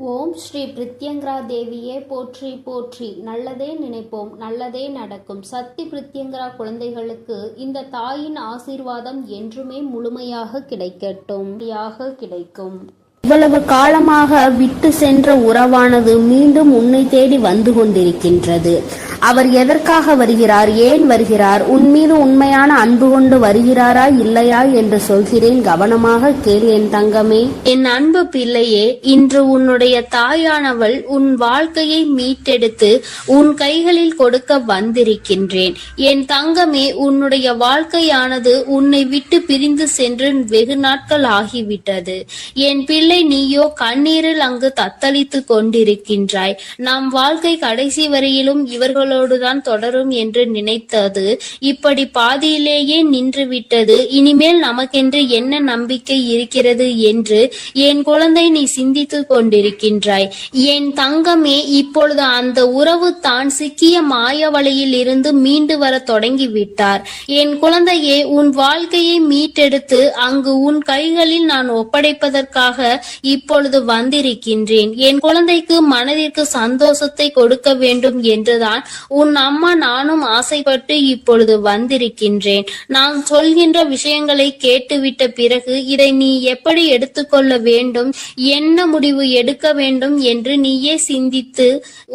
ஓம் ஸ்ரீ பிரித்யங்கரா தேவியே போற்றி போற்றி. நல்லதே நினைப்போம், நல்லதே நடக்கும். சக்தி பிரித்யங்கரா குழந்தைகளுக்கு இந்த தாயின் ஆசீர்வாதம் என்றுமே முழுமையாக கிடைக்கும். இவ்வளவு காலமாக விட்டு சென்ற உறவானது மீண்டும் உன்னை தேடி வந்து கொண்டிருக்கின்றது. அவர் எதற்காக வருகிறார், ஏன் வருகிறார், உன் மீது உண்மையான அன்பு கொண்டு வருகிறாரா இல்லையா என்று சொல்கிறேன், கவனமாக கேள் என் தங்கமே. என் அன்பு பிள்ளையே, இன்று உன்னுடைய தாயானவள் உன் வாழ்க்கையை மீட்டெடுத்து உன் கைகளில் கொடுக்க வந்திருக்கின்றேன். என் தங்கமே, உன்னுடைய வாழ்க்கையானது உன்னை விட்டு பிரிந்து சென்று வெகு நாட்கள் ஆகிவிட்டது. என் பிள்ளை, நீயோ கண்ணீரில் அங்கு தத்தளித்து கொண்டிருக்கின்றாய். நம் வாழ்க்கை கடைசி வரையிலும் இவர்களோடுதான் தொடரும் என்று நினைத்தது இப்படி பாதியிலேயே நின்றுவிட்டது. இனிமேல் நமக்கென்று என்ன நம்பிக்கை இருக்கிறது என்று என் குழந்தை நீ சிந்தித்து கொண்டிருக்கின்றாய். என் தங்கமே, இப்பொழுது அந்த உறவு தான் சிக்கிய மாய வலையில் இருந்து மீண்டு வர தொடங்கிவிட்டார். என் குழந்தையே, உன் வாழ்க்கையை மீட்டெடுத்து அங்கு உன் கைகளில் நான் ஒப்படைப்பதற்காக இப்பொழுது வந்திருக்கின்றேன். என் குழந்தைக்கு மனதிற்கு சந்தோஷத்தை கொடுக்க வேண்டும் என்றுதான் உன் அம்மா நானும் ஆசைப்பட்டு இப்பொழுது வந்திருக்கின்றேன். நான் சொல்கின்ற விஷயங்களை கேட்டுவிட்ட பிறகு இதை நீ எப்படி எடுத்துக்கொள்ள வேண்டும், என்ன முடிவு எடுக்க வேண்டும் என்று நீயே சிந்தித்து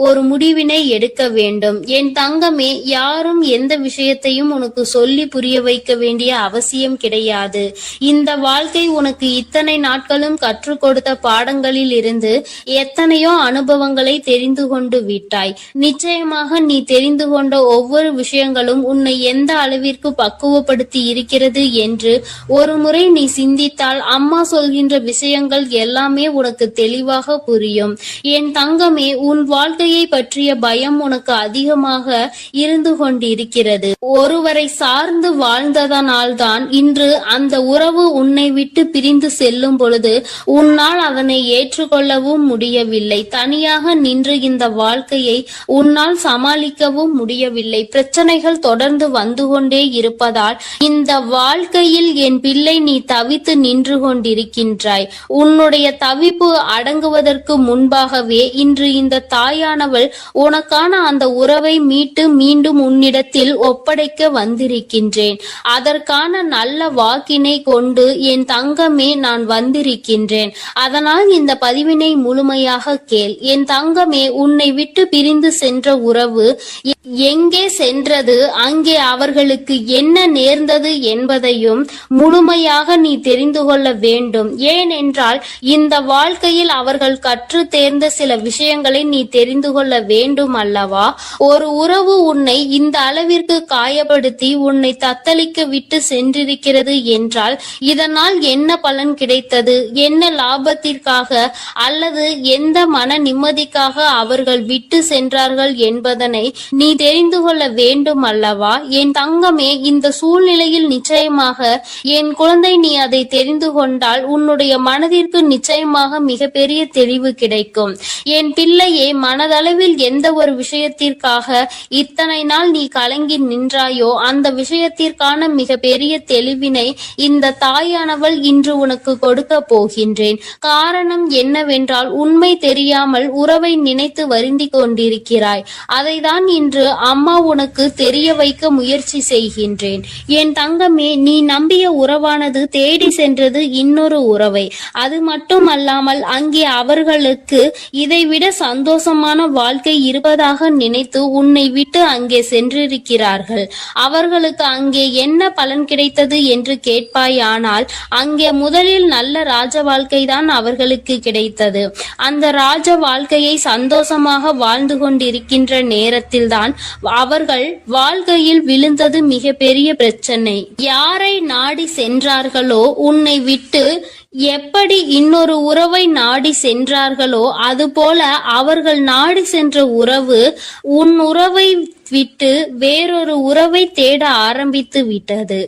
ஒரு முடிவினை எடுக்க வேண்டும். என் தங்கமே, யாரும் எந்த விஷயத்தையும் உனக்கு சொல்லி புரிய வைக்க வேண்டிய அவசியம் கிடையாது. இந்த வாழ்க்கை உனக்கு இத்தனை நாட்களும் கற்றுக் கொடுத்த பாடங்களில் இருந்து எத்தனையோ அனுபவங்களை தெரிந்து கொண்டு விட்டாய். நிச்சயமாக நீ தெரிந்து கொண்ட ஒவ்வொரு விஷயங்களும் உன்னை எந்த அளவிற்கு பக்குவப்படுத்தி இருக்கிறது என்று ஒரு முறை நீ சிந்தித்தால் அம்மா சொல்கின்ற விஷயங்கள் எல்லாமே உனக்கு தெளிவாக புரியும். என் தங்கமே, உன் வாழ்க்கையை பற்றிய பயம் உனக்கு அதிகமாக இருந்து கொண்டிருக்கிறது. ஒருவரை சார்ந்து வாழ்ந்ததனால்தான் இன்று அந்த உறவு உன்னை விட்டு பிரிந்து செல்லும் பொழுது உன்னால் அதனை ஏற்றுக்கொள்ளவும் முடியவில்லை. தனியாக நின்று இந்த வாழ்க்கையை உன்னால் சமாளிக்கவும் முடியவில்லை. பிரச்சனைகள் தொடர்ந்து வந்து கொண்டே இருப்பதால் இந்த வாழ்க்கையில் என் பிள்ளை நீ தவித்து நின்று கொண்டிருக்கின்றாய். உன்னுடைய தவிப்பு அடங்குவதற்கு முன்பாகவே இன்று இந்த தாயானவள் உனக்கான அந்த உறவை மீட்டு மீண்டும் உன்னிடத்தில் ஒப்படைக்க வந்திருக்கின்றேன். அதற்கான நல்ல வாக்கினை கொண்டு என் தங்கமே நான் வந்திருக்கின்றேன். அதனால் இந்த பதிவினை முழுமையாக கேள். என் தங்கமே, உன்னை விட்டு பிரிந்து சென்ற உறவு எங்கே சென்றது, அங்கே அவர்களுக்கு என்ன நேர்ந்தது என்பதையும் முழுமையாக நீ தெரிந்து கொள்ள வேண்டும். ஏனென்றால் இந்த வாழ்க்கையில் அவர்கள் கற்று தேர்ந்த சில விஷயங்களை நீ தெரிந்து கொள்ள வேண்டும் அல்லவா? ஒரு உறவு உன்னை இந்த அளவிற்கு காயப்படுத்தி உன்னை தத்தளிக்க விட்டு சென்றிருக்கிறது என்றால் இதனால் என்ன பலன் கிடைத்தது, என்ன லாபத்திற்காக அல்லது எந்த மன நிம்மதிக்காக அவர்கள் விட்டு சென்றார்கள் என்பதனை நீ தெரிந்து கொள்ள வேண்டும் அல்லவா? என் தங்கமே, இந்த சூழ்நிலையில் நிச்சயமாக என் குழந்தை நீ அதை தெரிந்து கொண்டால் உன்னுடைய மனதிற்கு நிச்சயமாக மிகப்பெரிய தெளிவு கிடைக்கும். என் பிள்ளையே, மனதளவில் எந்த ஒரு விஷயத்திற்காக இத்தனை நாள் நீ கலங்கி நின்றாயோ அந்த விஷயத்திற்கான மிக பெரிய தெளிவினை இந்த தாயானவள் இன்று உனக்கு கொடுக்க போகின்றேன். காரணம் என்னவென்றால் உண்மை தெரியாமல் உறவை நினைத்து வருந்தி கொண்டிருக்கிறாய். அதைதான் இன்று அம்மா உனக்கு தெரிய வைக்க முயற்சி செய்கின்றேன். என் தங்கமே, நீ நம்பிய உறவானது தேடி சென்றது இன்னொரு உறவை. அது மட்டுமல்லாமல் அங்கே அவர்களுக்கு இதைவிட சந்தோஷமான வாழ்க்கை இருப்பதாக நினைத்து உன்னை விட்டு அங்கே சென்றிருக்கிறார்கள். அவர்களுக்கு அங்கே என்ன பலன் கிடைத்தது என்று கேட்பாயானால் அங்கே முதலில் நல்ல ராஜ வாழ்க்கை தான் அவர்களுக்கு கிடைத்தது. அந்த ராஜ வாழ்க்கையை சந்தோஷமாக வாழ்ந்து கொண்டிருக்கின்ற நேரத்தில் தான் அவர்கள் வாழ்க்கையில் விழுந்தது மிக பெரிய பிரச்சனை. யாரை நாடி சென்றார்களோ, உன்னை விட்டு எப்படி இன்னொரு உறவை நாடி சென்றார்களோ அதுபோல அவர்கள் நாடி சென்ற உறவு உன் உறவை விட்டு வேறொரு உறவை தேட ஆரம்பித்து விட்டது.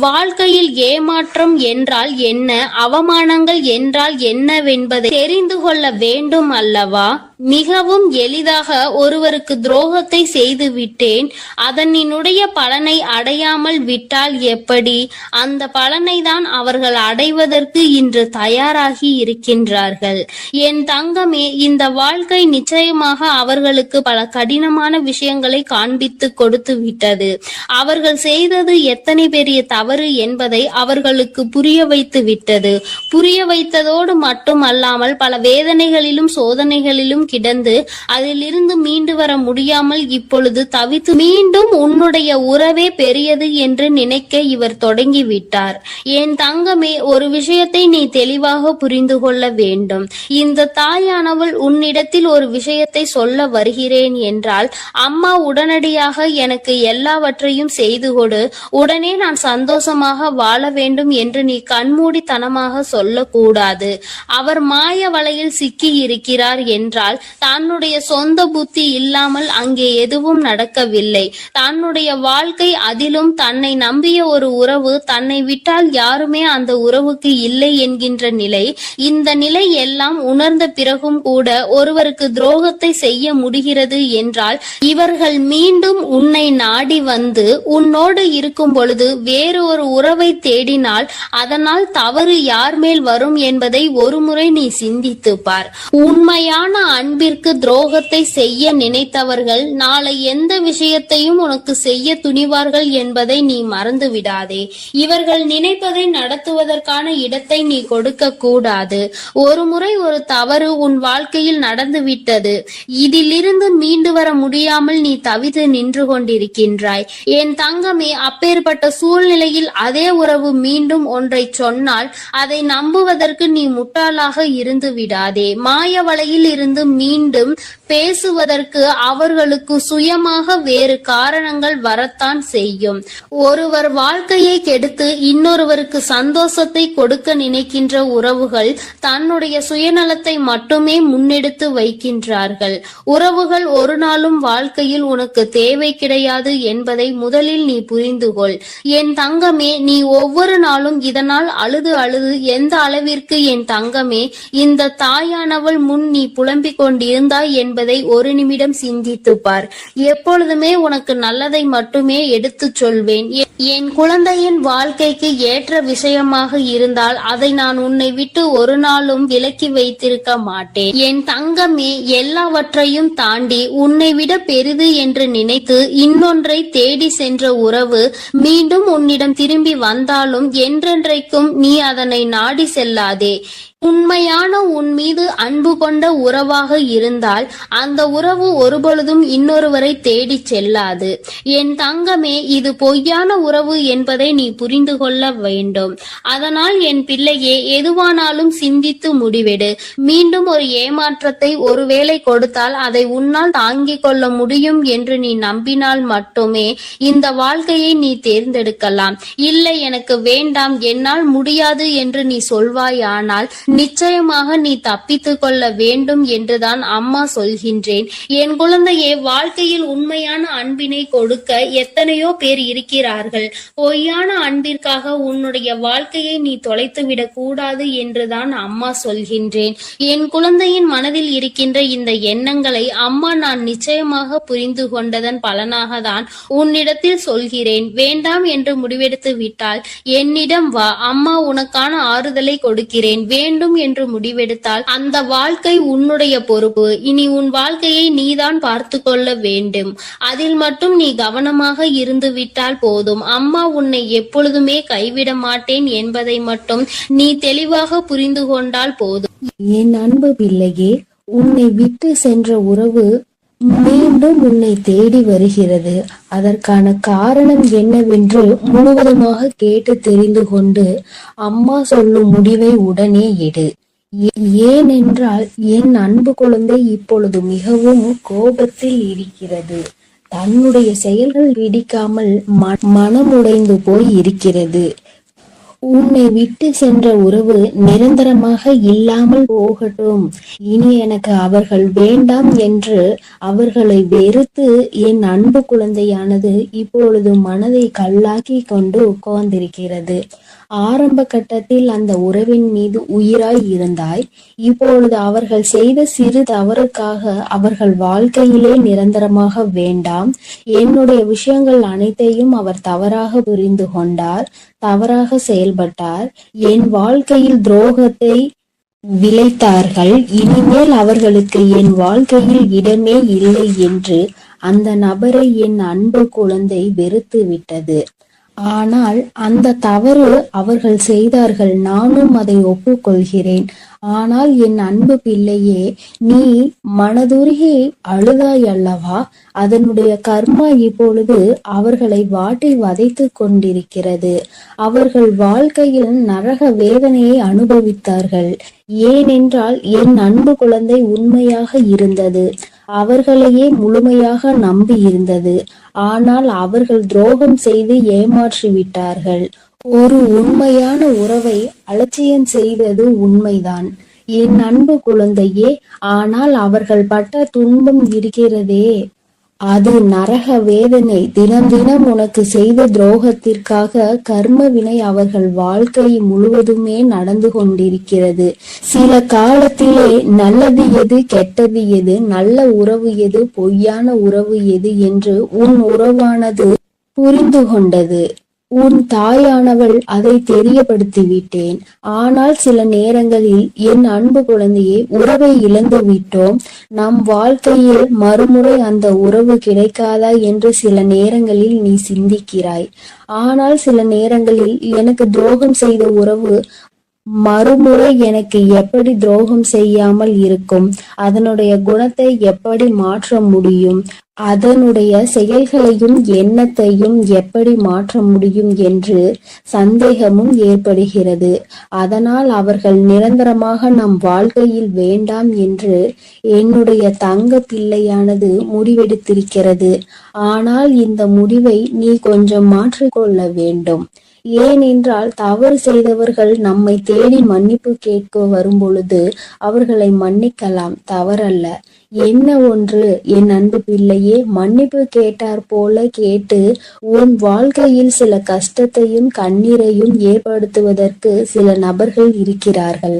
வாழ்க்கையில் ஏமாற்றம் என்றால் என்ன, அவமானங்கள் என்றால் என்னவென்பதை தெரிந்து கொள்ள வேண்டும் அல்லவா? மிகவும் எளிதாக ஒருவருக்கு துரோகத்தை செய்து விட்டேன், அதனினுடைய பலனை அடையாமல் விட்டால் எப்படி? அந்த பலனை தான் அவர்கள் அடைவதற்கு இன்று தயாராகி இருக்கின்றார்கள். என் தங்கமே, இந்த வாழ்க்கை நிச்சயமாக அவர்களுக்கு பல கடினமான விஷயங்களை காண்பித்து கொடுத்து விட்டது. அவர்கள் செய்தது எத்தனை பெரிய தவறு என்பதை அவர்களுக்கு புரிய வைத்து விட்டது. புரிய வைத்ததோடு மட்டுமல்லாமல் பல வேதனைகளிலும் சோதனைகளிலும் கிடந்து அதிலிருந்து மீண்டு வர முடியாமல் இப்பொழுது தவித்து மீண்டும் உன்னுடைய உறவே பெரியது என்று நினைக்க இவர் தொடங்கிவிட்டார். என் தங்கமே, ஒரு விஷயத்தை நீ தெளிவாக புரிந்து கொள்ள வேண்டும். இந்த தாயானவள் உன்னிடத்தில் ஒரு விஷயத்தை சொல்ல வருகிறேன் என்றால், அம்மா உடனடியாக எனக்கு எல்லாவற்றையும் செய்து கொடு, உடனே நான் சந்தோஷமாக வாழ வேண்டும் என்று நீ கண்மூடித்தனமாக சொல்லக்கூடாது. அவர் மாய வலையில் சிக்கி இருக்கிறார் என்றால் தன்னுடைய சொந்த புத்தி இல்லாமல் அங்கே எதுவும் நடக்கவில்லை. தன்னுடைய வாழ்க்கை, அதிலும் தன்னை நம்பிய ஒரு உறவு, தன்னை விட்டால் யாருமே அந்த உறவுக்கு இல்லை என்கின்ற நிலை, இந்த நிலை எல்லாம் உணர்ந்த பிறகும் கூட ஒருவருக்கு துரோகத்தை செய்ய முடிகிறது என்றால், இவர்கள் மீண்டும் உன்னை நாடி வந்து உன்னோடு இருக்கும் பொழுது வேறு ஒரு உறவை தேடினால் அதனால் தவறு யார் மேல் வரும் என்பதை ஒருமுறை நீ சிந்தித்து பார். உண்மையான அன்பிற்கு துரோகத்தை செய்ய நினைத்தவர்கள் நாளை எந்த விஷயத்தையும் உனக்கு செய்ய துணிவார்கள் என்பதை நீ மறந்து விடாதே. இவர்கள் நினைப்பதை நடத்துவதற்கான இடத்தை நீ கொடுக்க கூடாது. ஒரு முறை ஒரு தவறு உன் வாழ்க்கையில் நடந்துவிட்டது. இதிலிருந்து மீண்டு வர முடியாமல் நீ தவித்து நின்று கொண்டிருக்கின்றாய். என் தங்கமே, அப்பேற்பட்ட சூழ்நிலையில் அதே உறவு மீண்டும் ஒன்றை சொன்னால் அதை நம்புவதற்கு நீ முட்டாளாக இருந்து விடாதே. மாய வலையில் இருந்து மீண்டும் பேசுவதற்கு அவர்களுக்கு சுயமாக வேறு காரணங்கள் வரத்தான் செய்யும். ஒருவர் வாழ்க்கையை கெடுத்து இன்னொருவருக்கு சந்தோஷத்தை கொடுக்க நினைக்கின்ற உறவுகள் தன்னுடைய சுயநலத்தை மட்டுமே முன்னெடுத்து வைக்கின்றார்கள். உறவுகள் ஒரு நாளும் வாழ்க்கையில் உனக்கு தேவை கிடையாது என்பதை முதலில் நீ புரிந்து கொள். என் தங்கமே, நீ ஒவ்வொரு நாளும் இதனால் அழுது அழுது எந்த அளவிற்கு என் தங்கமே இந்த தாயானவள் முன் நீ புலம்பிக் கொண்டிருந்தாய் என்பதை ஒரு நிமிடம் சிந்தித்து பார். எப்பொழுதுமே உனக்கு நல்லதை மட்டுமே எடுத்து சொல்வேன். என் குழந்தையின் வாழ்க்கைக்கு ஏற்ற விஷயமாக இருந்தால் அதை நான் உன்னை விட்டு ஒரு நாளும் விலக்கி வைத்திருக்க மாட்டேன். என் தங்கமே, எல்லாவற்றையும் தாண்டி உன்னை விட பெரிது என்று நினைத்து இன்னொன்றை தேடி சென்ற உறவு மீண்டும் உன்னிடம் திரும்பி வந்தாலும் என்றென்றைக்கும் நீ அதனை நாடி செல்லாதே. உண்மையான உன் மீது அன்பு கொண்ட உறவாக இருந்தால் அந்த உறவு ஒருபொழுதும் இன்னொருவரை தேடி செல்லாது. என் தங்கமே, இது பொய்யான உறவு என்பதை நீ புரிந்து கொள்ள வேண்டும். அதனால் என் பிள்ளையே, எதுவானாலும் சிந்தித்து முடிவெடு. மீண்டும் ஒரு ஏமாற்றத்தை ஒருவேளை கொடுத்தால் அதை உன்னால் தாங்கிக் கொள்ள முடியும் என்று நீ நம்பினால் மட்டுமே இந்த வாழ்க்கையை நீ தேர்ந்தெடுக்கலாம். இல்லை, எனக்கு வேண்டாம், என்னால் முடியாது என்று நீ சொல்வாயானால் நிச்சயமாக நீ தப்பித்து கொள்ள வேண்டும் என்றுதான் அம்மா சொல்கின்றேன். என் குழந்தையே, வாழ்க்கையில் உண்மையான அன்பினை கொடுக்க எத்தனையோ பேர் இருக்கிறார்கள். பொய்யான அன்பிற்காக உன்னுடைய வாழ்க்கையை நீ தொலைத்துவிடக் கூடாது என்றுதான் அம்மா சொல்கின்றேன். என் குழந்தையின் மனதில் இருக்கின்ற இந்த எண்ணங்களை அம்மா நான் நிச்சயமாக புரிந்து கொண்டதன் பலனாக தான் உன்னிடத்தில் சொல்கிறேன். வேண்டாம் என்று முடிவெடுத்து விட்டால் என்னிடம் வா, அம்மா உனக்கான ஆறுதலை கொடுக்கிறேன். வேண்டும் என்று முடிவெடுத்தால் அந்த வாழ்க்கை உன்னுடைய பொறுப்பு. இனி உன் வாழ்க்கையை நீதான் பார்த்து கொள்ள வேண்டும். அதில் மட்டும் நீ கவனமாக இருந்து விட்டால் போதும். அம்மா உன்னை எப்பொழுதுமே கைவிட மாட்டேன் என்பதை மட்டும் நீ தெளிவாக புரிந்து கொண்டால் போதும். என் அன்பு பிள்ளையே, உன்னை விட்டு சென்ற உறவு மீண்டும் உன்னை தேடி வருகிறது. அதற்கான காரணம் என்னவென்று முழுவதுமாக கேட்டு தெரிந்து கொண்டு அம்மா சொல்லும் முடிவை உடனே எடு. ஏனென்றால் என் அன்பு குழந்தை இப்பொழுது மிகவும் கோபத்தில் இருக்கிறது. தன்னுடைய செயல்கள் பிடிக்காமல் மனமுடைந்து போய் இருக்கிறது. உன்னை விட்டு சென்ற உறவு நிரந்தரமாக இல்லாமல் போகட்டும். இனி எனக்கு அவர்கள் வேண்டாம் என்று அவர்களை வெறுத்து என் அன்பு குழந்தையானது இப்பொழுது மனதை கல்லாக்கி கொண்டு உட்கார்ந்திருக்கிறது. ஆரம்ப கட்டத்தில் அந்த உறவின் மீது உயிராய் இருந்தாய். இப்பொழுது அவர்கள் செய்த சிறு தவறுக்காக அவர்கள் வாழ்க்கையிலே நிரந்தரமாக வேண்டாம். என்னுடைய விஷயங்கள் அனைத்தையும் அவர் தவறாக புரிந்து கொண்டார், தவறாக செயல்பட்டார், என் வாழ்க்கையில் துரோகத்தை விளைத்தார்கள். இனிமேல் அவர்களுக்கு என் வாழ்க்கையில் இடமே இல்லை என்று அந்த நபரை என் அன்பு குழந்தை வெறுத்து விட்டது. ஆனால் அந்த தவறு அவர்கள் செய்தார்கள், நானும் அதை ஒப்புக்கொள்கிறேன். ஆனால் என் அன்பு பிள்ளையே, நீ மனதுருகி அழுதாய் அல்லவா? அதனுடைய கர்மா இப்பொழுது அவர்களை வாட்டி வதைத்து கொண்டிருக்கிறது. அவர்கள் வாழ்க்கையில் நரக வேதனையை அனுபவித்தார்கள். ஏனென்றால் என் அன்பு குழந்தை உண்மையாக இருந்தது, அவர்களையே முழுமையாக நம்பி இருந்தது. ஆனால் அவர்கள் துரோகம் செய்து ஏமாற்றி விட்டார்கள். ஒரு உண்மையான உறவை அலட்சியம் செய்தது உண்மைதான் என் அன்பு குழந்தையே. ஆனால் அவர்கள் பட்ட துன்பம் இருக்கிறதே, அது நரக வேதனை. தினம் தினம் உனக்கு செய்த துரோகத்திற்காக கர்ம வினை அவர்கள் வாழ்க்கை முழுவதுமே நடந்து கொண்டிருக்கிறது. சில காலத்திலே நல்லது எது, கெட்டது எது, நல்ல உறவு எது, பொய்யான உறவு எது என்று உன் உறவானது புரிந்து கொண்டது. உன் தாயானவள் அதை தெரியப்படுத்தி விட்டேன். ஆனால் சில நேரங்களில் என் அன்பு குழந்தையே, உறவை இழந்து விட்டோம், நம் வாழ்க்கையில் மறுமுறை அந்த உறவு கிடைக்காதா என்று சில நேரங்களில் நீ சிந்திக்கிறாய். ஆனால் சில நேரங்களில் எனக்கு துரோகம் செய்த உறவு மறுமுறை எனக்கு எப்படி துரோகம் செய்யாமல் இருக்கும், அதனுடைய குணத்தை எப்படி மாற்ற முடியும், அதனுடைய செயல்களையும் எண்ணத்தையும் எப்படி மாற்ற முடியும் என்று சந்தேகமும் ஏற்படுகிறது. அதனால் அவர்கள் நிரந்தரமாக நம் வாழ்க்கையில் வேண்டாம் என்று என்னுடைய தங்க பிள்ளையானது முடிவெடுத்திருக்கிறது. ஆனால் இந்த முடிவை நீ கொஞ்சம் மாற்றிக்கொள்ள வேண்டும். ஏனென்றால் தவறு செய்தவர்கள் நம்மை தேடி மன்னிப்பு கேட்க வரும் பொழுது அவர்களை மன்னிக்கலாம், தவறல்ல. என்ன ஒன்று என் அன்பு பிள்ளையே, மன்னிப்பு கேட்டார் போல கேட்டு உன் வாழ்க்கையில் சில கஷ்டத்தையும் கண்ணீரையும் ஏற்படுத்துவதற்கு சில நபர்கள் இருக்கிறார்கள்.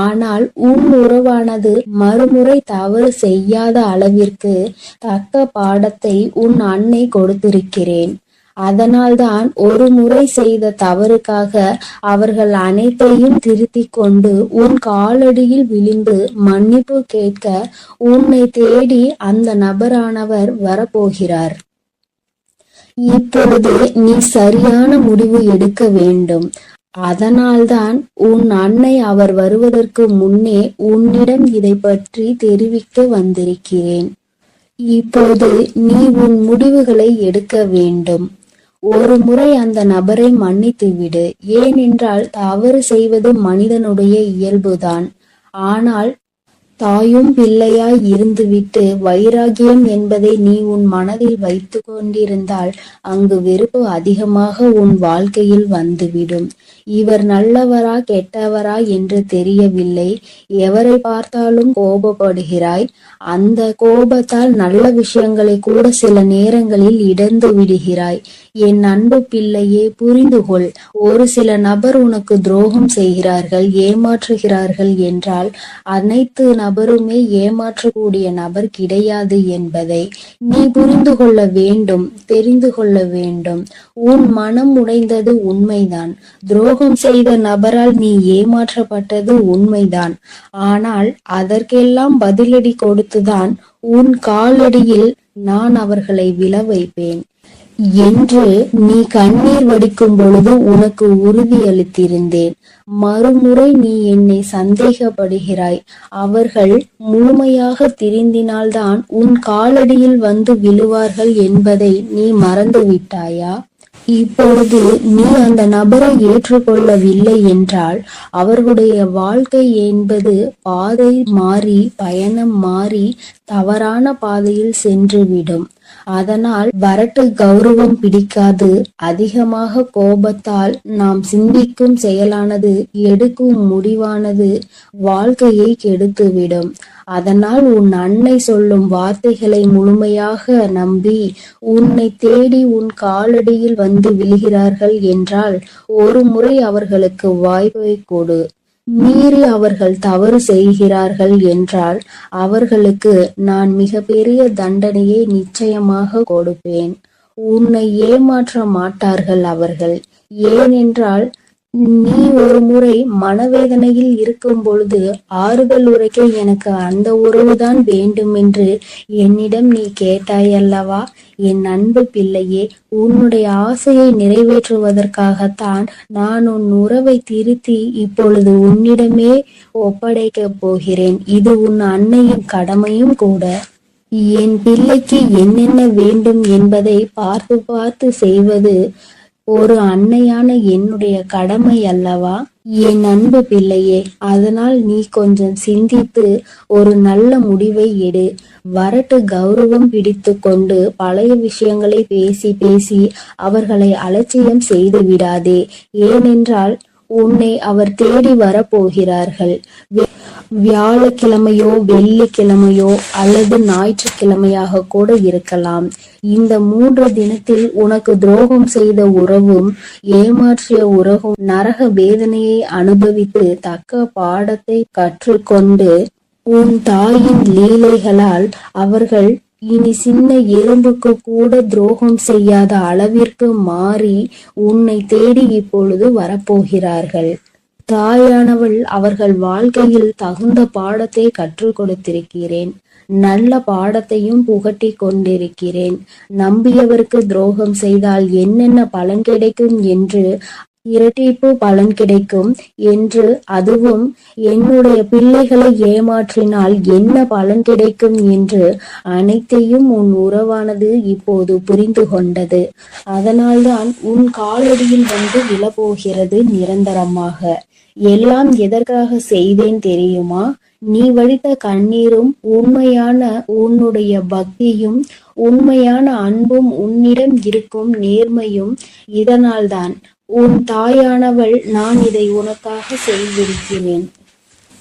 ஆனால் உன் உறவானது மறுமுறை தவறு செய்யாத அளவிற்கு தக்க பாடத்தை உன் அன்னை கொடுத்திருக்கிறேன். அதனால்தான் ஒரு முறை செய்த தவறுக்காக அவர்கள் அனைத்தையும் திருத்திக் கொண்டு உன் காலடியில் விழுந்து மன்னிப்பு கேட்க உன்னை தேடி அந்த நபரானவர் வரப்போகிறார். இப்பொழுது நீ சரியான முடிவு எடுக்க வேண்டும். அதனால்தான் உன் அன்னை அவர் வருவதற்கு முன்னே உன்னிடம் இதை பற்றி தெரிவிக்க வந்திருக்கிறேன். இப்போது நீ உன் முடிவுகளை எடுக்க வேண்டும். ஒரு முறை அந்த நபரை மன்னித்து விடு. ஏனென்றால் தவறு செய்வது மனிதனுடைய இயல்புதான். ஆனால் தாயும் பிள்ளையாய் இருந்துவிட்டு வைராகியம் என்பதை நீ உன் மனதில் வைத்து கொண்டிருந்தால் அங்கு வெறுப்பு அதிகமாக உன் வாழ்க்கையில் வந்துவிடும். இவர் நல்லவரா கெட்டவரா என்று தெரியவில்லை, எவரை பார்த்தாலும் கோபப்படுகிறாய். அந்த கோபத்தால் நல்ல விஷயங்களை கூட சில நேரங்களில் இழந்து விடுகிறாய். என் அன்பு பிள்ளையே, புரிந்து கொள். ஒரு சில நபர் உனக்கு துரோகம் செய்கிறார்கள், ஏமாற்றுகிறார்கள் என்றால் அனைத்து நபருமே ஏமாற்றக்கூடிய நபர் கிடையாது என்பதை நீ புரிந்து கொள்ள வேண்டும், தெரிந்து கொள்ள வேண்டும். உன் மனம் உடைந்தது உண்மைதான். துரோகம் செய்த நபரால் நீ ஏமாற்றப்பட்டது உண்மைதான். ஆனால் அதற்கெல்லாம் பதிலடி கொடுத்துதான் உன் காலடியில் நான் அவர்களை விழ வைப்பேன் என்று நீ கண்ணீர் வடிக்கும் பொழுது உனக்கு உறுதியளித்திருந்தேன். மறுமுறை நீ என்னை சந்தேகப்படுகிறாய். அவர்கள் முழுமையாக திருந்தினால்தான் உன் காலடியில் வந்து விழுவார்கள் என்பதை நீ மறந்து விட்டாயா? இப்பொழுது நீ அந்த நபரை ஏற்றுக்கொள்ளவில்லை என்றால் அவர்களுடைய வாழ்க்கை என்பது பாதை மாறி, பயணம் மாறி தவறான பாதையில் சென்றுவிடும். அதனால் வரட்டு கௌரவம் பிடிக்காது. அதிகமாக கோபத்தால் நாம் சிந்திக்கும் செயலானது, எடுக்கும் முடிவானது வாழ்க்கையை கெடுத்துவிடும். அதனால் உன் அன்னை சொல்லும் வார்த்தைகளை முழுமையாக நம்பி உன்னை தேடி உன் காலடியில் வந்து விழுகிறார்கள் என்றால் ஒரு முறை அவர்களுக்கு வாய்ப்பை கொடு. மீறி அவர்கள் தவறு செய்கிறார்கள் என்றால் அவர்களுக்கு நான் மிகப்பெரிய தண்டனையை நிச்சயமாக கொடுப்பேன். உன்னை ஏமாற்ற மாட்டார்கள் அவர்கள். ஏனென்றால் நீ ஒரு முறை மனவேதனையில் இருக்கும் பொழுது ஆறுதல் உரைக்க எனக்கு அந்த உறவுதான் வேண்டும் என்று என்னிடம் நீ கேட்டாயல்லவா? என் அன்பு பிள்ளையே, உன்னுடைய ஆசையை நிறைவேற்றுவதற்காகத்தான் நான் உன் உறவை திருத்தி இப்பொழுது உன்னிடமே ஒப்படைக்கப் போகிறேன். இது உன் அன்னையின் கடமையும் கூட. என் பிள்ளைக்கு என்னென்ன வேண்டும் என்பதை பார்த்து பார்த்து செய்வது ஒரு அன்னையான என்னுடைய கடமை அல்லவா? என் அன்பு பிள்ளையே, அதனால் நீ கொஞ்சம் சிந்தித்து ஒரு நல்ல முடிவை எடு. வரட்டு கௌரவம் பிடித்து கொண்டு பழைய விஷயங்களை பேசி பேசி அவர்களை அலட்சியம் செய்து விடாதே. ஏனென்றால் உன்னை அவர் தேடி வரப்போகிறார்கள். வியாழக்கிழமையோ வெள்ளிக்கிழமையோ அல்லது ஞாயிற்றுக்கிழமையாக கூட இருக்கலாம். இந்த 3 தினத்தில் உனக்கு துரோகம் செய்த உறவும் ஏமாற்றிய உறவும் நரக வேதனையை அனுபவித்து தக்க பாடத்தை கற்றுக்கொண்டு உன் தாயின் லீலைகளால் அவர்கள் இனி சின்ன எறும்புக்கு கூட துரோகம் செய்யாத அளவிற்கு மாறி உன்னை தேடி இப்பொழுது வரப்போகிறார்கள். தாயானவள் அவர்கள் வாழ்க்கையில் தகுந்த பாடத்தை கற்றுக் கொடுத்திருக்கிறேன். நல்ல பாடத்தையும் புகட்டி கொண்டிருக்கிறேன். நம்பியவருக்கு துரோகம் செய்தால் என்னென்ன பலன் கிடைக்கும் என்று, இரட்டிப்பு பலன் கிடைக்கும் என்று, அதுவும் என்னுடைய பிள்ளைகளை ஏமாற்றினால் என்ன பலன் கிடைக்கும் என்று அனைத்தையும் உன் உறவானது இப்போது புரிந்து கொண்டது. அதனால்தான் உன் காலடியில் வந்து விழப்போகிறது நிரந்தரமாக. எல்லாம் எதற்காக செய்தேன் தெரியுமா? நீ வடித்த கண்ணீரும் உண்மையான உன்னுடைய பக்தியும் உண்மையான அன்பும் உன்னிடம் இருக்கும் நேர்மையும் இதனால்தான். உன் தாயானவள் நான் இதை உனக்காக செய்திருக்கிறேன்.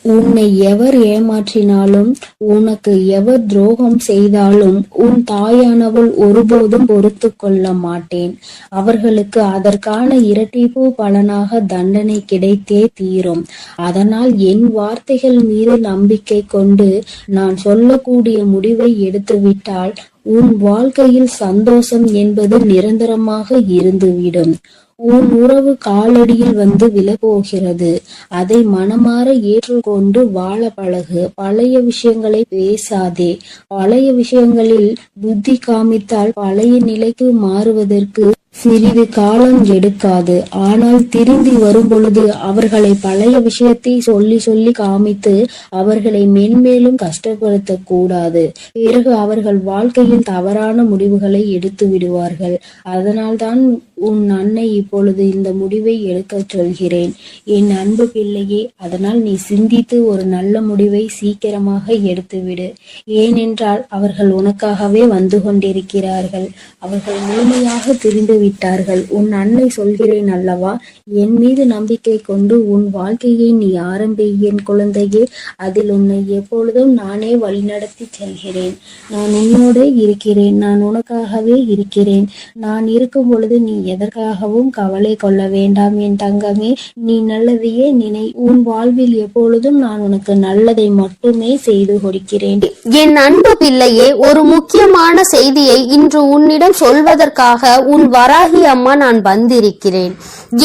உன்னை எவர் ஏமாற்றினாலும் உனக்கு எவர் துரோகம் செய்தாலும் உன் தாயானவள் ஒருபோதும் பொறுத்து கொள்ள மாட்டேன். அவர்களுக்கு அதற்கான இரட்டிப்பு பலனாக தண்டனை கிடைத்தே தீரும். அதனால் என் வார்த்தைகள் மீது நம்பிக்கை கொண்டு நான் சொல்லக்கூடிய முடிவை எடுத்துவிட்டால் உன் வாழ்க்கையில் சந்தோஷம் என்பது நிரந்தரமாக இருந்துவிடும். உன் உறவு காலடியில் வந்து விழப்போகிறது. அதை மனமாற ஏற்றுக்கொண்டு வாழ பழகு. பழைய விஷயங்களை பேசாதே. பழைய விஷயங்களில் புத்தி காமித்தால் பழைய நிலைக்கு மாறுவதற்கு சிறிது காலம் எடுக்காது. ஆனால் திரும்பி வரும் பொழுது அவர்களை பழைய விஷயத்தை சொல்லி சொல்லி காமித்து அவர்களை மென்மேலும் கஷ்டப்படுத்த கூடாது. பிறகு அவர்கள் வாழ்க்கையில் தவறான முடிவுகளை எடுத்து விடுவார்கள். அதனால்தான் உன் அன்னை இப்பொழுது இந்த முடிவை எடுக்க சொல்கிறேன். என் அன்பு பிள்ளையே, அதனால் நீ சிந்தித்து ஒரு நல்ல முடிவை சீக்கிரமாக எடுத்துவிடு. ஏனென்றால் அவர்கள் உனக்காகவே வந்து கொண்டிருக்கிறார்கள். அவர்கள் முழுமையாக திரிந்து விட்டார்கள். உன் அன்னை சொல்கிறேன் அல்லவா, என் மீது நம்பிக்கை கொண்டு உன் வாழ்க்கையை நீ ஆரம்பி என் குழந்தையே. அதில் உன்னை எப்பொழுதும் நானே வழிநடத்தி செல்கிறேன். நான் உன்னோட இருக்கிறேன். நான் உனக்காகவே இருக்கிறேன். நான் இருக்கும் பொழுது நீ எதற்காகவும் கவலை கொள்ள வேண்டாம் என் தங்கமே. நீ நல்லதையே நினை. உன் வாழ்வில் எப்பொழுதும் நான் உனக்கு நல்லதை மட்டுமே செய்து கொடுக்கிறேன். என் அன்பு பிள்ளையே, ஒரு முக்கியமான செய்தியை இன்று உன்னிடம் சொல்வதற்காக உன் வராகி அம்மா நான் வந்திருக்கிறேன்.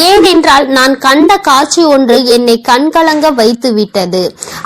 ஏனென்றால் நான் கண்ட காட்சி ஒன்று என்னை கண்கலங்க வைத்து விட்டது.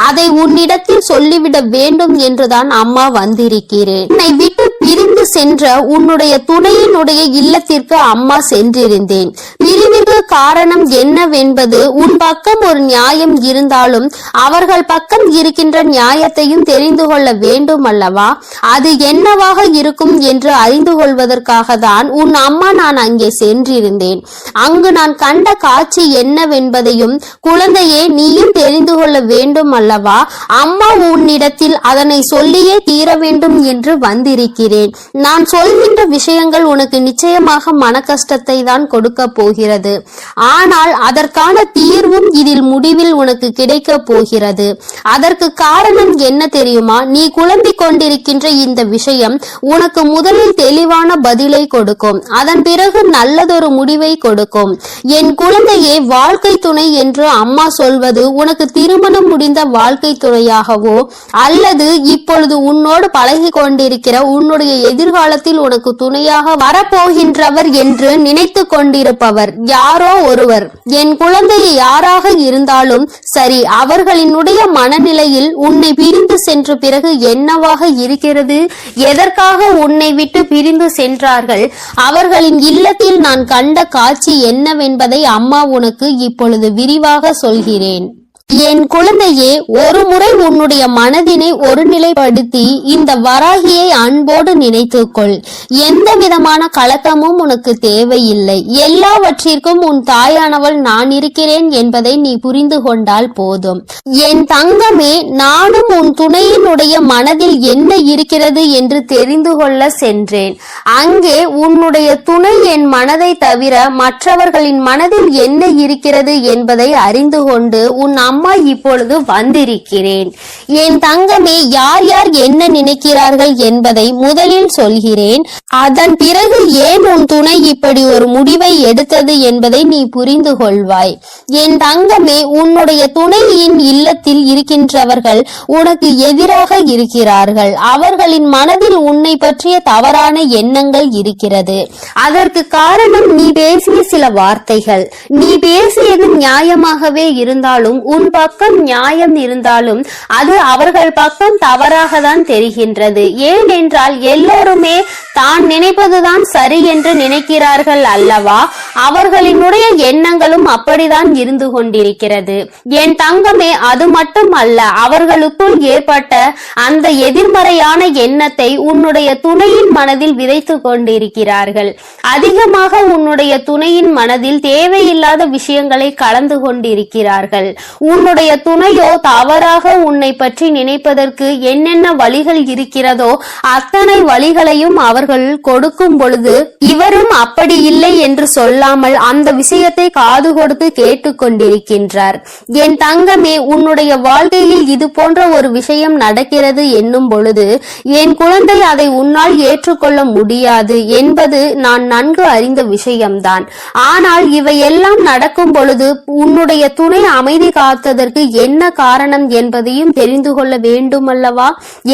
அதை உன்னிடத்தில் சொல்லிவிட வேண்டும் என்றுதான் அம்மா வந்திருக்கிறேன். என்னை விட்டு பிரிந்து சென்ற உன்னுடைய துணையினுடைய இல்லத்திற்கு அம்மா சென்றிருந்தேன். பிரிவிற்கு காரணம் என்னவென்பது உன் பக்கம் ஒரு நியாயம் இருந்தாலும் அவர்கள் பக்கம் இருக்கின்ற நியாயத்தையும் தெரிந்து கொள்ள வேண்டும் அல்லவா? அது என்னவாக இருக்கும் என்று அறிந்து கொள்வதற்காக தான் உன் அம்மா நான் அங்கே சென்றிருந்தேன். அங்கு நான் கண்ட காட்சி என்னவென்பதையும் குழந்தையே நீயும் தெரிந்து கொள்ள வேண்டும் அல்லவா? அம்மா உன்னிடத்தில் அதனை சொல்லியே தீர வேண்டும் என்று வந்திருக்கிறேன். நான் சொல்கின்ற விஷயங்கள் உனக்கு நிச்சயமாக மன கஷ்டத்தை தான் கொடுக்க போகிறது. ஆனால் அதற்கான தீர்வும் இதில் முடிவில் உனக்கு கிடைக்க போகிறது. அதற்கு காரணம் என்ன தெரியுமா? நீ குழம்பிக் கொண்டிருக்கின்ற இந்த விஷயம் உனக்கு முதலில் தெளிவான பதிலை கொடுக்கும். அதன் பிறகு நல்லதொரு முடிவை கொடுக்கும். என் குழந்தையே, வாழ்க்கை துணை என்று அம்மா சொல்வது உனக்கு திருமணம் முடிந்த வாழ்க்கை துணையாகவோ அல்லது இப்பொழுது உன்னோடு பழகி கொண்டிருக்கிற உன்னுடைய எதிர்காலத்தில் உனக்கு துணையாக வரப்போகின்றவர் என்று நினைத்து கொண்டிருப்பவர் யாரோ ஒருவர். என் குழந்தையை யாராக இருந்தாலும் சரி, அவர்களினுடைய மனநிலையில் உன்னை பிரிந்து சென்ற பிறகு என்னவாக இருக்கிறது, எதற்காக உன்னை விட்டு பிரிந்து சென்றார்கள், அவர்களின் இல்லத்தில் நான் கண்ட காட்சி என்னவென்பதை அம்மா உனக்கு இப்பொழுது விரிவாக சொல்கிறேன். என் குழந்தையே, ஒரு முறை உன்னுடைய மனதினை ஒருநிலைப்படுத்தி இந்த வராகியை அன்போடு நினைத்துக்கொள். எந்த விதமான கலக்கமும் உனக்கு தேவையில்லை. எல்லாவற்றிற்கும் உன் தாயானவள் நான் இருக்கிறேன் என்பதை நீ புரிந்து கொண்டால் போதும். என் தங்கமே, நானும் உன் துணையினுடைய மனதில் என்ன இருக்கிறது என்று தெரிந்து கொள்ள சென்றேன். அங்கே உன்னுடைய துணை என் மனதை தவிர மற்றவர்களின் மனதில் என்ன இருக்கிறது என்பதை அறிந்து கொண்டு உன் அம்மா இப்பொழுது வந்திருக்கிறேன். என் தங்கமே, யார் யார் என்ன நினைக்கிறார்கள் என்பதை முதலில் சொல்கிறேன். அதன் பிறகு ஏன் உன் துணை இப்படி ஒரு முடிவை எடுத்தது என்பதை நீ புரிந்து கொள்வாய். என் தங்கமே, உன்னுடைய துணையின் இல்லத்தில் இருக்கின்றவர்கள் உனக்கு எதிராக இருக்கிறார்கள். அவர்களின் மனதில் உன்னை பற்றிய தவறான எண்ணங்கள் இருக்கிறது. அதற்கு காரணம் நீ பேசிய சில வார்த்தைகள். நீ பேசியது நியாயமாகவே இருந்தாலும், உன் பக்கம் நியாயம் இருந்தாலும் அது அவர்கள் பக்கம் தவறாக தான் தெரிகின்றது. ஏனென்றால் எல்லோருமே தான் நினைப்பதுதான் சரி என்று நினைக்கிறார்கள் அல்லவா? அவர்களினுடைய எண்ணங்களும் அப்படிதான் இருந்து கொண்டிருக்கிறது. என் தங்கமே, அது மட்டும் அல்ல, அவர்களுக்குள் ஏற்பட்ட அந்த எதிர்மறையான எண்ணத்தை உன்னுடைய துணையின் மனதில் விதைத்து கொண்டிருக்கிறார்கள். அதிகமாக உன்னுடைய துணையின் மனதில் தேவையில்லாத விஷயங்களை கலந்து கொண்டிருக்கிறார்கள். உன்னுடைய துணையோ தவறாக உன்னை பற்றி நினைப்பதற்கு என்னென்ன வழிகள் இருக்கிறதோ அத்தனை வழிகளையும் அவர்கள் கொடுக்கும் பொழுது இவரும் அப்படி இல்லை என்று சொல்லாமல் அந்த விஷயத்தை காது கொடுத்து கேட்டுக்கொண்டிருக்கின்றார். என் தங்கமே, உன்னுடைய வாழ்க்கையில் இது போன்ற ஒரு விஷயம் நடக்கிறது என்னும் பொழுது என் குழந்தை அதை உன்னால் ஏற்றுக்கொள்ள முடியாது என்பது நான் நன்கு அறிந்த விஷயம்தான். ஆனால் இவையெல்லாம் நடக்கும் பொழுது உன்னுடைய துணை அமைதி காத்ததற்கு என்ன காரணம் என்பதையும் தெரிந்து கொள்ள வேண்டும் அல்லவா?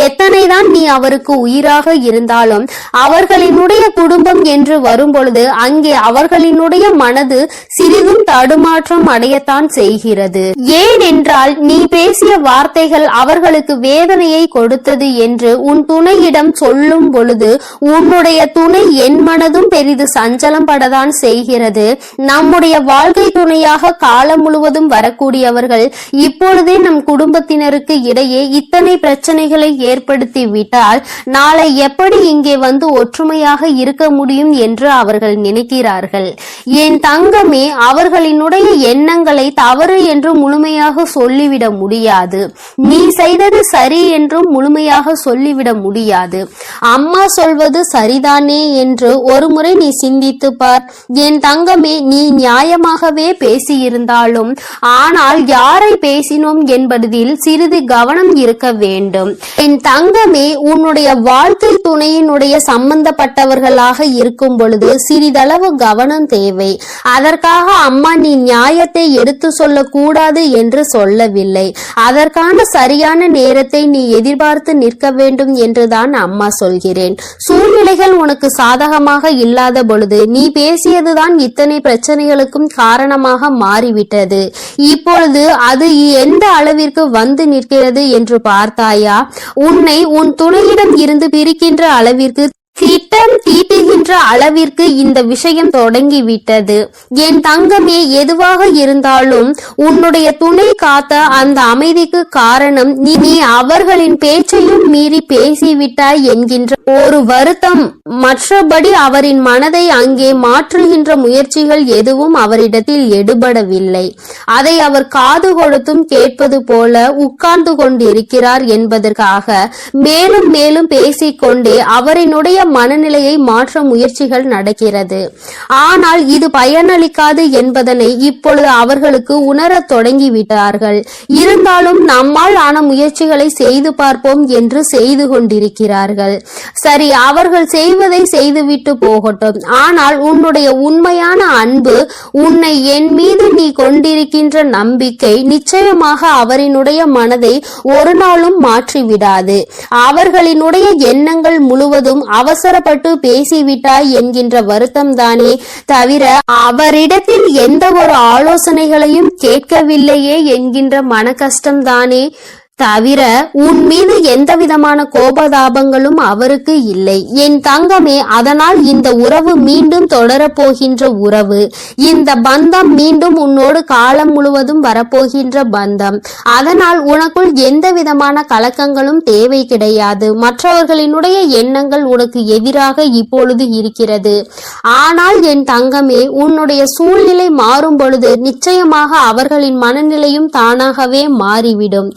எத்தனைதான் நீ அவருக்கு உயிராக இருந்தாலும் அவர்களினுடைய குடும்பம் என்று வரும் பொழுது அங்கே அவர்களினுடைய மனது சிறிதும் தடுமாற்றம் அடையத்தான் செய்கிறது. ஏனென்றால் நீ பேசிய வார்த்தைகள் அவர்களுக்கு வேதனையை கொடுத்தது என்று உன் துணையிடம் சொல்லும் பொழுது உன்னுடைய துணை என் மனதும் பெரிது சஞ்சலம் படத்தான் செய்கிறது. நம்முடைய வாழ்க்கை துணையாக காலம் முழுவதும் வரக்கூடியவர்கள் இப்பொழுதே நம் குடும்பத்தினருக்கு இடையே இத்தனை பிரச்சனைகளை ஏற்படுத்தி விட்டால் நாளை எப்படி இங்கே வந்து ஒற்றுமையாக இருக்க முடியும் என்று அவர்கள் நினைக்கிறார்கள். என் தங்கமே, அவர்களினுடைய எண்ணங்களை தவறு என்று முழுமையாக சொல்லிவிட முடியாது. நீ செய்தது சரி என்றும் முழுமையாக சொல்லிவிட முடியாது. அம்மா சொல்வது சரிதானே என்று ஒரு முறை நீ சிந்தித்து பார். என் தங்கமே, நீ நியாயமாகவே பேசியிருந்தாலும் ஆனால் யாரை பேசினோம் என்பதில் சிறிது கவனம் இருக்க வேண்டும். என் தங்கமே, உன்னுடைய வாழ்க்கை துணையினுடைய சம்பந்தப்பட்டவர்களாக இருக்கும் பொழுது சிறிதளவு கவனம் தேவை. அதற்காக அம்மா நீ நியாயத்தை எடுத்து சொல்ல கூடாது என்று சொல்லவில்லை. அதற்கான சரியான நேரத்தை நீ எதிர்பார்த்து நிற்க வேண்டும் என்றுதான் அம்மா சொல்கிறேன். சூழ்நிலைகள் உனக்கு சாதகமாக இல்லாத பொழுது நீ பேசியதுதான் இத்தனை பிரச்சனைகளுக்கும் காரணமாக மாறிவிட்டது. இப்பொழுது அது எந்த அளவிற்கு வந்து நிற்கிறது என்று பார்த்தாயா? உன்னை உன் துணையிடம் இருந்து பிரிக்கின்ற அளவிற்கு திட்டம் தீட்டுகின்ற அளவிற்கு இந்த விஷயம் தொடங்கிவிட்டது. என் தங்கமே, எதுவாக இருந்தாலும் உன்னுடைய துணை காத்த அந்த அமைதிக்கு காரணம் நீ அவர்களின் பேச்சையும் மீறி பேசிவிட்டாய் என்கின்ற ஒரு வருத்தம். மற்றபடி அவரின் மனதை அங்கே மாற்றுகின்ற முயற்சிகள் எதுவும் அவரிடத்தில் எடுபடவில்லை. அதை அவர் காது கொடுத்தும் கேட்பது போல உட்கார்ந்து கொண்டிருக்கிறார் என்பதற்காக மேலும் மேலும் பேசிக்கொண்டே அவரினுடைய மனநிலையை மாற்ற முயற்சிகள் நடக்கிறது. ஆனால் இது பயனளிக்காது என்பதனை இப்பொழுது அவர்களுக்கு உணரத் தொடங்கிவிட்டார்கள். இருந்தாலும் நம்மால் ஆன முயற்சிகளை செய்து பார்ப்போம் என்று செய்து கொண்டிருக்கிறார்கள். சரி, அவர்கள் செய்வதை செய்துவிட்டு போகட்டும். ஆனால் உன்னுடைய உண்மையான அன்பு, உன்னை என் மீது நீ கொண்டிருக்கின்ற நம்பிக்கை நிச்சயமாக அவரினுடைய மனதை ஒரு நாளும் மாற்றிவிடாது. அவர்களினுடைய எண்ணங்கள் முழுவதும் அவசரப்பட்டு பேசிவிட்டாய் என்கின்ற வருத்தம் தானே தவிர அவரிடத்தில் எந்த ஒரு ஆலோசனைகளையும் கேட்கவில்லையே என்கின்ற மன கஷ்டம்தானே தவிர உன் மீது எந்த விதமான கோபதாபங்களும் அவருக்கு இல்லை. என் தங்கமே, அதனால் இந்த உறவு மீண்டும் தொடரப்போகின்ற உறவு, இந்த பந்தம் மீண்டும் உன்னோடு காலம் முழுவதும் வரப்போகின்ற பந்தம். அதனால் உனக்குள் எந்த விதமான கலக்கங்களும் தேவை கிடையாது. மற்றவர்களினுடைய எண்ணங்கள் உனக்கு எதிராக இப்பொழுது இருக்கிறது. ஆனால் என் தங்கமே, உன்னுடைய சூழ்நிலை மாறும் பொழுது நிச்சயமாக அவர்களின் மனநிலையும் தானாகவே மாறிவிடும்.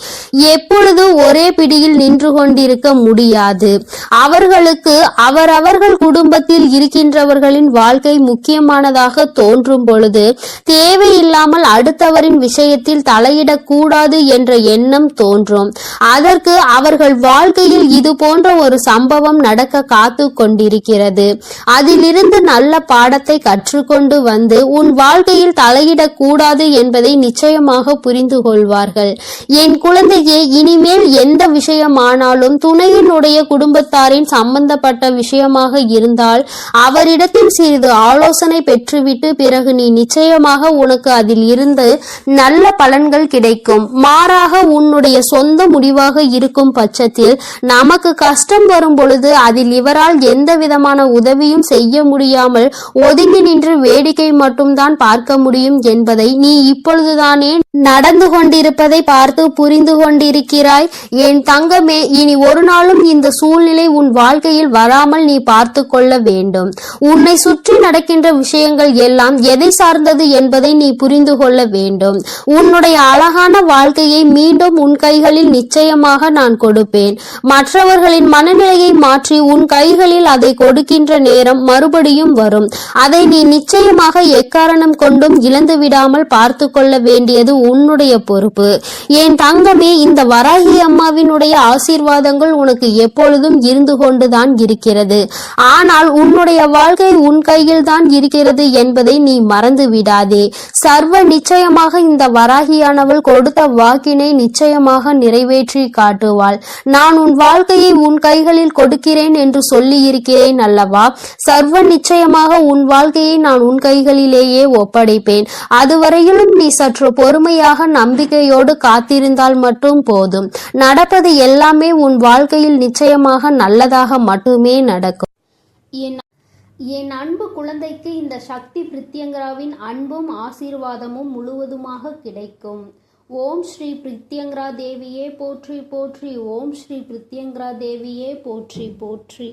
எப்பொழுது ஒரே பிடியில் நின்று கொண்டிருக்க முடியாது. அவர்களுக்கு அவரவர்கள் குடும்பத்தில் இருக்கின்றவர்களின் வாழ்க்கை முக்கியமானதாக தோன்றும் பொழுது தேவையில்லாமல் அடுத்தவரின் விஷயத்தில் தலையிடக்கூடாது என்ற எண்ணம் தோன்றும். அதற்கு அவர்கள் வாழ்க்கையில் இது போன்ற ஒரு சம்பவம் நடக்க காத்து கொண்டிருக்கிறது. அதிலிருந்து நல்ல பாடத்தை கற்றுக்கொண்டு வந்து உன் வாழ்க்கையில் தலையிடக்கூடாது என்பதை நிச்சயமாக புரிந்து கொள்வார்கள். என் குழந்தையே, இனிமேல் எந்த விஷயமானாலும் துணையினுடைய குடும்பத்தாரின் சம்பந்தப்பட்ட விஷயமாக இருந்தால் அவரிடத்தில் சிறிது ஆலோசனை பெற்றுவிட்டு பிறகு நீ நிச்சயமாக உனக்கு அதில் இருந்து நல்ல பலன்கள் கிடைக்கும். மாறாக உன்னுடைய சொந்த முடிவாக இருக்கும் பட்சத்தில் நமக்கு கஷ்டம் வரும் பொழுது அதில் இவரால் எந்த விதமான உதவியும் செய்ய முடியாமல் ஒதுங்கி நின்று வேடிக்கை மட்டும்தான் பார்க்க முடியும் என்பதை நீ இப்பொழுதுதானே நடந்து கொண்டிருப்பதை பார்த்து புரிந்து கொண்டிருக்கிறாய். என் தங்கமே, இனி ஒரு நாளும் இந்த சூழ்நிலை உன் வாழ்க்கையில் வராமல் நீ பார்த்து கொள்ள வேண்டும். உன்னை சுற்றி நடக்கின்ற விஷயங்கள் எல்லாம் எதை சார்ந்தது என்பதை நீ புரிந்து கொள்ள வேண்டும். உன்னுடைய அழகான வாழ்க்கையை மீண்டும் உன் கைகளில் நிச்சயமாக நான் கொடுப்பேன். மற்றவர்களின் மனநிலையை மாற்றி உன் கைகளில் அதை கொடுக்கின்ற நேரம் மறுபடியும் வரும். அதை நீ நிச்சயமாக எக்காரணம் கொண்டும் இழந்து விடாமல் பார்த்து கொள்ள வேண்டியது உன்னுடைய பொறுப்பு. என் தங்கமே, இந்த வராகி அம்மாவினுடைய ஆசீர்வாதங்கள் உனக்கு எப்பொழுதும் இருந்து கொண்டுதான் இருக்கிறது. ஆனால் உன்னுடைய வாழ்க்கை உன் கையில் தான் இருக்கிறது என்பதை நீ மறந்து விடாதே. சர்வ நிச்சயமாக இந்த வராகியானவள் கொடுத்த வாக்கினை நிச்சயமாக நிறைவேற்றி காட்டுவாள். நான் உன் வாழ்க்கையை உன் கைகளில் கொடுக்கிறேன் என்று சொல்லி இருக்கிறேன் அல்லவா? சர்வ நிச்சயமாக உன் வாழ்க்கையை நான் உன் கைகளிலேயே ஒப்படைப்பேன். அதுவரையிலும் நீ சற்று பொறுமையாக நம்பிக்கையோடு காத்திருந்தால் மட்டும் போதும். நடப்பது எல்லாமே உன் வாழ்க்கையில் நிச்சயமாக நல்லதாக மட்டுமே நடக்கும். என் அன்பு குழந்தைக்கு இந்த சக்தி பிரித்யங்கராவின் அன்பும் ஆசீர்வாதமும் முழுவதுமாக கிடைக்கும். ஓம் ஸ்ரீ பிரித்யங்கரா தேவியே போற்றி போற்றி. ஓம் ஸ்ரீ பிரித்யங்கரா தேவியே போற்றி போற்றி.